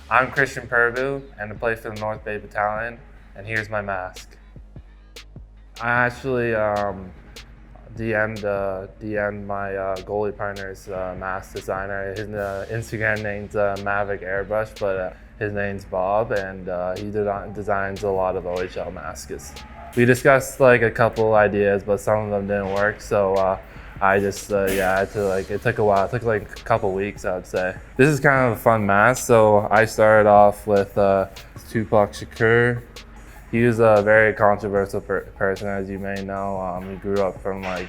I'm Christian Purboo, and I play for the North Bay Battalion, and here's my mask. I actually DM'd my goalie partner's mask designer. His Instagram name's Mavic Airbrush, but his name's Bob, and he designs a lot of OHL masks. We discussed like a couple ideas, but some of them didn't work, so I just, I had to it took a while. It took like a couple weeks, I would say. This is kind of a fun mask. So I started off with Tupac Shakur. He was a very controversial person, as you may know. He grew up from a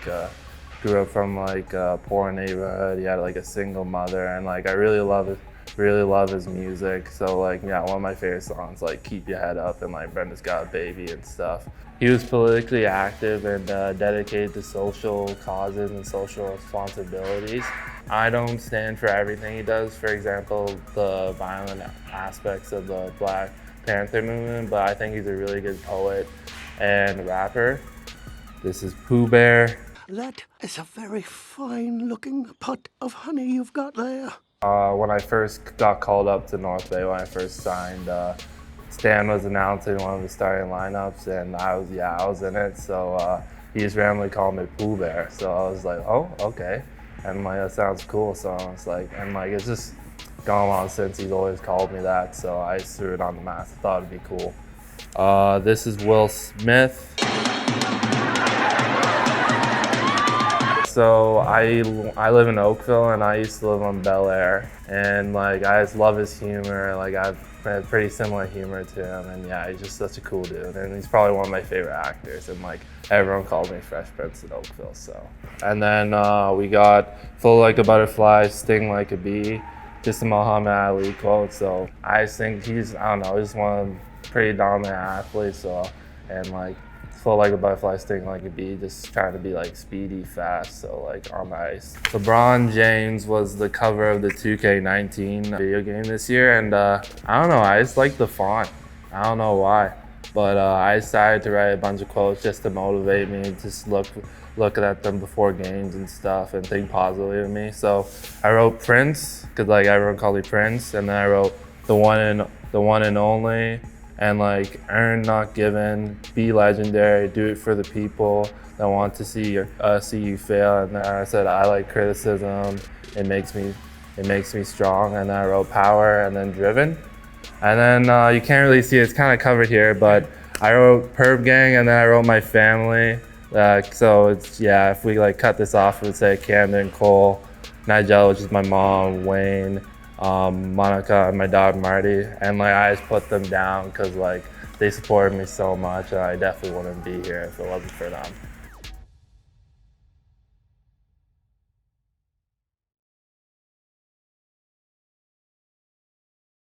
poor neighborhood. He had like a single mother, and like I really love his music. So like, yeah, one of my favorite songs, like Keep Your Head Up and like Brenda's Got a Baby and stuff. He was politically active and dedicated to social causes and social responsibilities. I don't stand for everything he does. For example, the violent aspects of the Black Panther movement, but I think he's a really good poet and rapper. This is Pooh Bear. That is a very fine-looking pot of honey you've got there. When I first got called up to North Bay, when I first signed, Stan was announcing one of the starting lineups, and I was in it. So he just randomly called me Pooh Bear. So I was like, oh, okay, and like that sounds cool. So I was like, and like it's just gone on since. He's always called me that. So I just threw it on the mask. I thought it'd be cool. This is Will Smith. So I live in Oakville, and I used to live on Bel Air, and like I just love his humor. Like I've had pretty similar humor to him, and yeah, he's just such a cool dude, and he's probably one of my favorite actors. And like everyone calls me Fresh Prince in Oakville. So, and then we got Flow Like a Butterfly, Sting Like a Bee, just a Muhammad Ali quote. So I just think he's one of the pretty dominant athletes. So, and like. Flow like a butterfly, sting like a bee, just trying to be like speedy, fast, so like on the ice. LeBron James was the cover of the 2K19 video game this year, and I don't know, I just like the font. I don't know why, but I decided to write a bunch of quotes just to motivate me, just look at them before games and stuff and think positively of me. So I wrote Prince, because like everyone called me Prince, and then I wrote the one and only, and like earn not given, be legendary, do it for the people that want to see you fail. And then I said I like criticism, it makes me strong. And then I wrote power and then driven. And then you can't really see it, it's kind of covered here, but I wrote Perb Gang, and then I wrote my family. So it's, yeah, if we like cut this off, it would say Camden, Cole, Nigel, which is my mom, Wayne, Monica, and my dog Marty, and like I just put them down because like they supported me so much, and I definitely wouldn't be here if it wasn't for them.